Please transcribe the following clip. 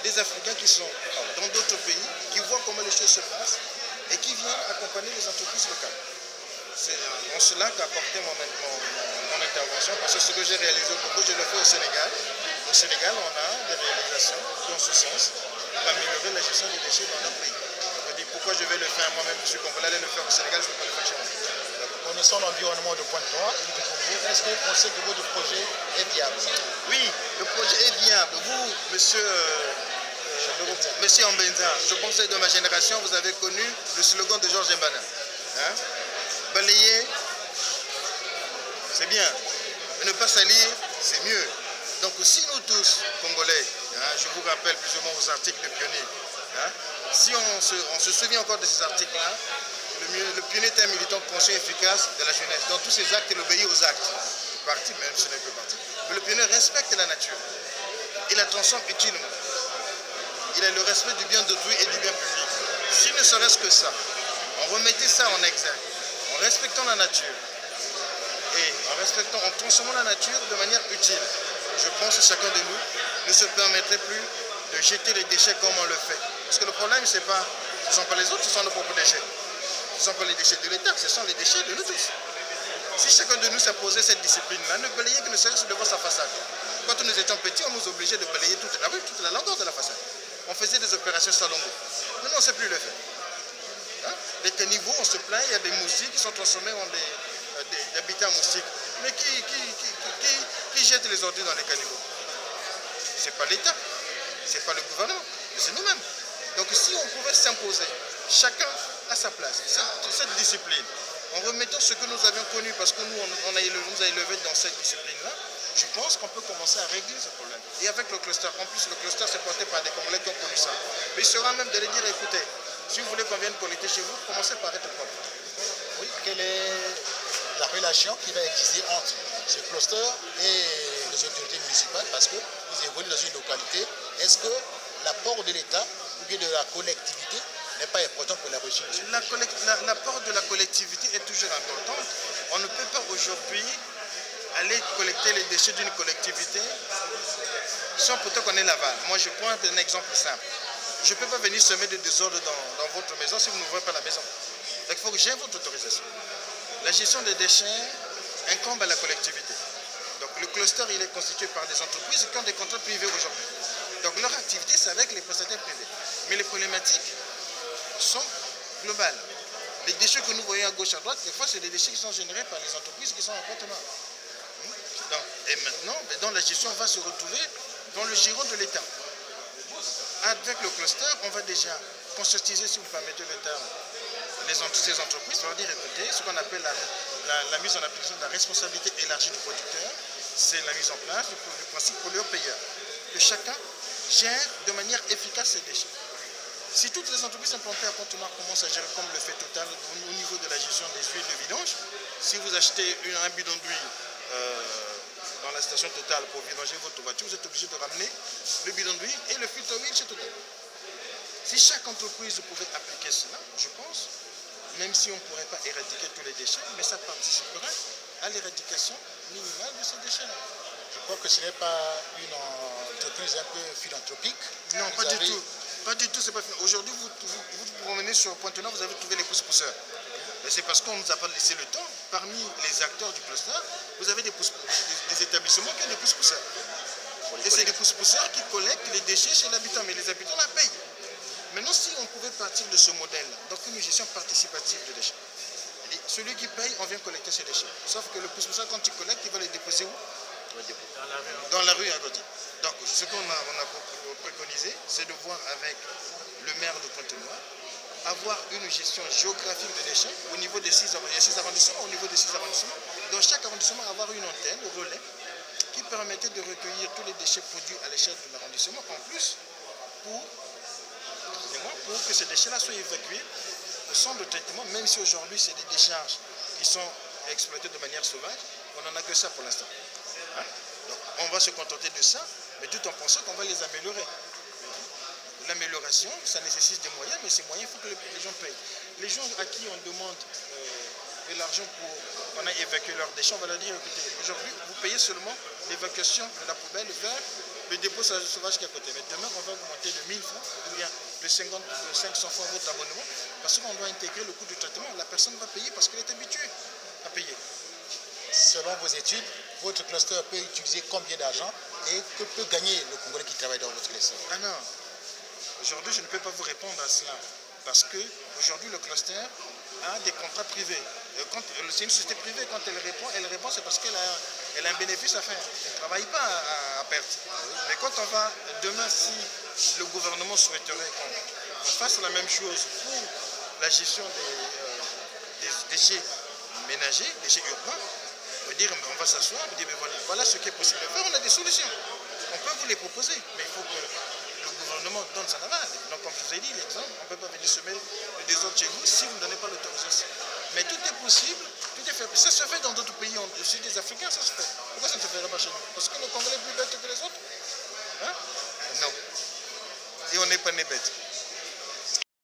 des Africains qui sont dans d'autres pays, qui voient comment les choses se passent et qui viennent accompagner les entreprises locales. C'est en cela qu'a apporté mon intervention, parce que ce que j'ai réalisé au Congo, je le fais au Sénégal. Au Sénégal, on a des réalisations dans ce sens pour améliorer la gestion des déchets dans notre pays. Je me dis pourquoi je vais le faire moi-même, je suis congolais, aller le faire au Sénégal, je ne peux pas le faire chez moi. Connaissant l'environnement de Pointe-Noire et du Congo, est-ce que vous pensez que votre projet est viable? Oui, le projet est viable. Vous, monsieur Ambenza, je pense que de ma génération, vous avez connu le slogan de Georges Mbana. Hein? Balayer, c'est bien. Mais ne pas salir, c'est mieux. Donc si nous tous, Congolais, je vous rappelle plus ou moins aux articles de Pionnier, si on se souvient encore de ces articles-là, le Pionnier est un militant conscient et efficace de la jeunesse. Dans tous ses actes, il obéit aux actes. Parti, même si ce n'est que parti. Mais le Pionnier respecte la nature. Il la transforme utilement. Il a le respect du bien d'autrui et du bien public. S'il ne serait-ce que ça, on remettait ça en exergue, en respectant la nature et en transformant la nature de manière utile. Je pense que chacun de nous ne se permettrait plus de jeter les déchets comme on le fait. Parce que le problème, ce ne sont pas les autres, ce sont nos propres déchets. Ce ne sont pas les déchets de l'État, ce sont les déchets de nous tous. Si chacun de nous s'imposait cette discipline-là, ne balayer que ne serait-ce que devant sa façade. Quand nous étions petits, on nous obligeait de balayer toute la rue, toute la longueur de la façade. On faisait des opérations salongo. Maintenant, on ne sait plus le faire. Les caniveaux, on se plaint, il y a des moustiques qui sont transformés en des habitats moustiques. Mais qui jette les ordures dans les caniveaux? Ce n'est pas l'État, ce n'est pas le gouvernement, mais c'est nous-mêmes. Donc si on pouvait s'imposer, chacun à sa place, cette discipline, en remettant ce que nous avions connu, parce que nous, on nous a élevés dans cette discipline-là, je pense qu'on peut commencer à régler ce problème. Et avec le cluster, en plus le cluster c'est porté par des Congolais qui ont connu ça. Mais il sera même de les dire, écoutez, si vous voulez qu'on vienne collecter chez vous, commencez par être propre. Oui, quelle est la relation qui va exister entre ce cluster et les autorités municipales, parce que vous évoluez dans une localité? Est-ce que l'apport de l'État ou bien de la collectivité n'est pas important pour la réussite? L'apport de la collectivité est toujours important. On ne peut pas aujourd'hui aller collecter les déchets d'une collectivité sans pourtant qu'on ait l'aval. Moi, je prends un exemple simple. Je ne peux pas venir semer des désordres dans votre maison si vous n'ouvrez pas la maison. Donc, il faut que j'ai votre autorisation. La gestion des déchets incombe à la collectivité. Donc, le cluster, il est constitué par des entreprises qui ont des contrats privés aujourd'hui. Donc, leur activité, c'est avec les prestataires privés. Mais les problématiques sont globales. Les déchets que nous voyons à gauche, à droite, des fois, c'est des déchets qui sont générés par les entreprises qui sont en Pointe-Noire. Et maintenant, la gestion va se retrouver dans le giron de l'État. Avec le cluster, on va déjà conscientiser, si vous permettez le terme, ces entreprises, on va dire, écoutez, ce qu'on appelle la mise en application de la responsabilité élargie du producteur, c'est la mise en place du principe pollueur-payeur. Que chacun gère de manière efficace ses déchets. Si toutes les entreprises implantées à Pointe-Noire commencent à gérer comme le fait Total au niveau de la gestion des huiles de vidange, si vous achetez un bidon d'huile dans la station Total pour vidanger votre voiture, vous êtes obligé de ramener le bidon d'huile et le filtre d'huile chez Total. Si chaque entreprise pouvait appliquer cela, je pense, même si on ne pourrait pas éradiquer tous les déchets, mais ça participerait à l'éradication minimale de ces déchets-là. Je crois que ce n'est pas une entreprise un peu philanthropique. Non, pas du tout. Pas du tout, c'est pas aujourd'hui, vous promenez sur Pointe-Noire, vous avez trouvé les pousse-pousseurs. C'est parce qu'on ne nous a pas laissé le temps. Parmi les acteurs du cluster, vous avez des établissements qui ont des pousse-pousseurs. Et c'est des pousse-pousseurs qui collectent les déchets chez l'habitant, mais les habitants la payent. Maintenant, si on pouvait partir de ce modèle, donc une gestion participative de déchets, celui qui paye, on vient collecter ses déchets. Sauf que le pousse-pousseur, quand il collecte, il va les déposer où? Dans la rue à côté. Donc, ce qu'on a préconisé, c'est de voir avec le maire de Pointe-Noire, avoir une gestion géographique des déchets au niveau des 6 arrondissements, au niveau des 6 arrondissements. Dans chaque arrondissement, avoir une antenne, un relais, qui permettait de recueillir tous les déchets produits à l'échelle de l'arrondissement, en plus, pour que ces déchets-là soient évacués au centre de traitement, même si aujourd'hui, c'est des décharges qui sont exploitées de manière sauvage, on n'en a que ça pour l'instant. Donc, on va se contenter de ça, mais tout en pensant qu'on va les améliorer. L'amélioration, ça nécessite des moyens, mais ces moyens, il faut que les gens payent. Les gens à qui on demande de l'argent pour qu'on aille évacuer leurs déchets, on va leur dire, écoutez, aujourd'hui, vous payez seulement l'évacuation de la poubelle vers le dépôt sauvage qui est à côté. Mais demain, on va augmenter de 1000 francs ou bien de 50, de 500 francs votre abonnement parce qu'on doit intégrer le coût du traitement. La personne va payer parce qu'elle est habituée à payer. Selon vos études, votre cluster peut utiliser combien d'argent et que peut gagner le Congolais qui travaille dans votre cluster? Ah non, aujourd'hui, je ne peux pas vous répondre à cela parce que aujourd'hui, le cluster a des contrats privés. C'est une société privée, quand elle répond c'est parce qu'elle a un bénéfice à faire. Elle ne travaille pas à perte. Mais quand on va, demain, si le gouvernement souhaiterait qu'on fasse la même chose pour la gestion des déchets ménagers, déchets urbains, on va s'asseoir, on va dire, mais voilà ce qui est possible de faire, on a des solutions. On peut vous les proposer, mais il faut que le gouvernement donne son aval. Donc, comme je vous ai dit, l'exemple, on ne peut pas venir semer le désordre chez vous si vous ne donnez pas l'autorisation. Mais tout est possible, tout est fait. Ça se fait dans d'autres pays, aussi des Africains, ça se fait. Pourquoi ça ne se ferait pas chez nous? Parce que le Congolais est plus bête que les autres? Hein? Non. Et on n'est pas né bête.